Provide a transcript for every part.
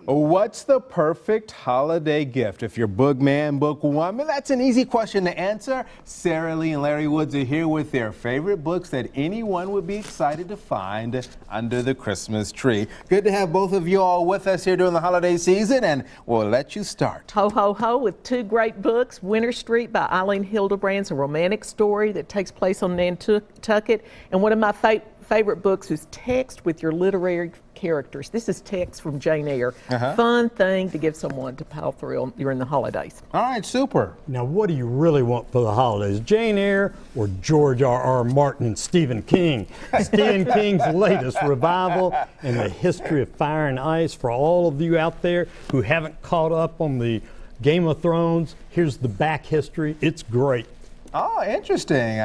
What's the perfect holiday gift? If you're Bookman Bookwoman, that's an easy question to answer. Sarah Lee and Larry Woods are here with their favorite books that anyone would be excited to find under the Christmas tree. Good to have both of you all with us here during the holiday season, and we'll let you start. Ho, ho, ho, with two great books. Winter Street by Eileen Hildebrand's a romantic story that takes place on Nantucket, and one of my favorite books is Text with Your Literary Characters. This is Text from Jane Eyre. Fun thing to give someone to pal through during the holidays. All right, super. Now, what do you really want for the holidays? Jane Eyre or George R.R. Martin and Stephen King? Stephen King's latest revival in the history of Fire and Ice. For all of you out there who haven't caught up on the Game of Thrones, here's the back history. It's great. Oh, interesting.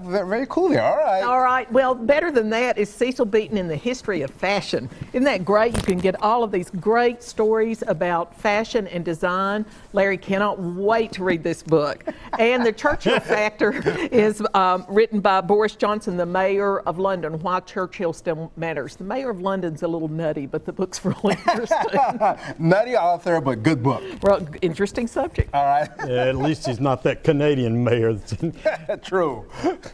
Very cool there. All right. All right. Well, better than that is Cecil Beaton in the History of Fashion. Isn't that great? You can get all of these great stories about fashion and design. Larry cannot wait to read this book. And The Churchill Factor is written by Boris Johnson, the mayor of London, Why Churchill Still Matters. The mayor of London's a little nutty, but the book's really interesting. Nutty author, but good book. Well, interesting subject. All right. Yeah, at least he's not that Canadian mayor. True.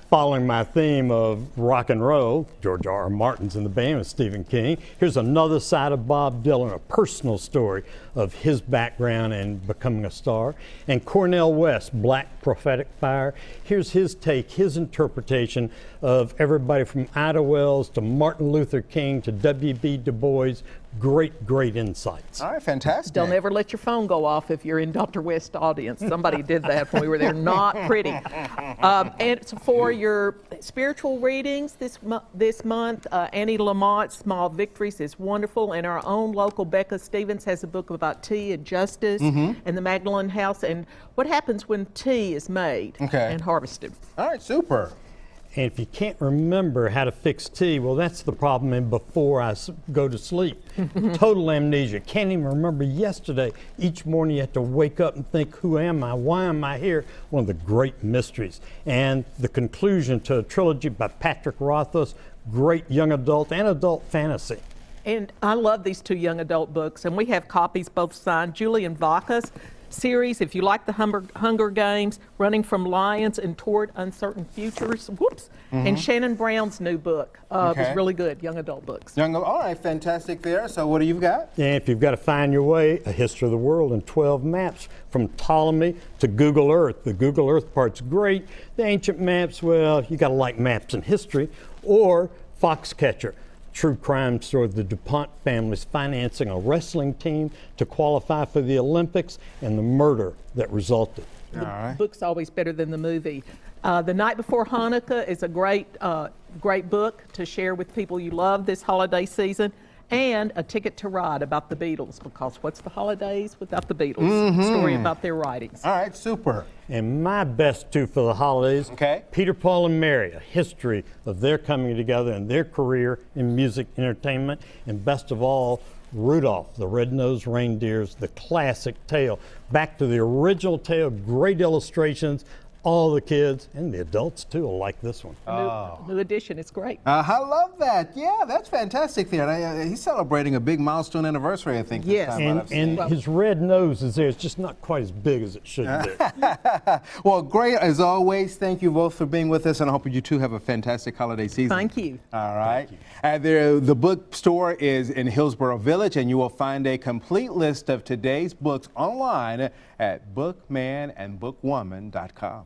Following my theme of rock and roll, George R.R. Martin's in the band with Stephen King. Here's another side of Bob Dylan, a personal story of his background and becoming a star. And Cornel West, Black Prophetic Fire. Here's his take, his interpretation of everybody from Ida Wells to Martin Luther King to W.B. Du Bois. Great insights. All right, fantastic. Don't ever let your phone go off if you're in Dr. West's audience. Somebody did that when we were there. Not pretty. And it's for your spiritual readings this month. Annie Lamont's Small Victories is wonderful. And our own local Becca Stevens has a book about tea and justice and the Magdalene House and what happens when tea is made and harvested. All right, super. And if you can't remember how to fix tea, well, that's the problem in Before I Go to Sleep. Total amnesia. Can't even remember yesterday. Each morning you have to wake up and think, who am I? Why am I here? One of the great mysteries. And the conclusion to a trilogy by Patrick Rothfuss, great young adult and adult fantasy. And I love these two young adult books, and we have copies both signed. Julian Vaca's series, if you like the Hunger Games, Running from Lions and Toward Uncertain Futures, and Shannon Brown's new book is really good, young adult books. All right, fantastic there. So what do you got? And if you've got to find your way, A History of the World in 12 maps, from Ptolemy to Google Earth. The Google Earth part's great. The ancient maps, well, you got to like maps and history. Or Foxcatcher, true crime story of the DuPont family's financing a wrestling team to qualify for the Olympics and the murder that resulted. The book's always better than the movie. The Night Before Hanukkah is a great book to share with people you love this holiday season. And A Ticket to Ride about the Beatles, because what's the holidays without the Beatles? Story about their writings. All right, super. And my best two for the holidays, Peter, Paul, and Mary, a history of their coming together and their career in music entertainment. And best of all, Rudolph, the Red-Nosed Reindeer's the classic tale. Back to the original tale, great illustrations. All the kids and the adults too will like this one. New edition, it's great. I love that. Yeah, that's fantastic there. He's celebrating a big milestone anniversary, I think. Yes, and his red nose is there. It's just not quite as big as it should be. Well, great as always. Thank you both for being with us, and I hope you two have a fantastic holiday season. Thank you. All right. The bookstore is in Hillsborough Village, and you will find a complete list of today's books online at bookmanandbookwoman.com.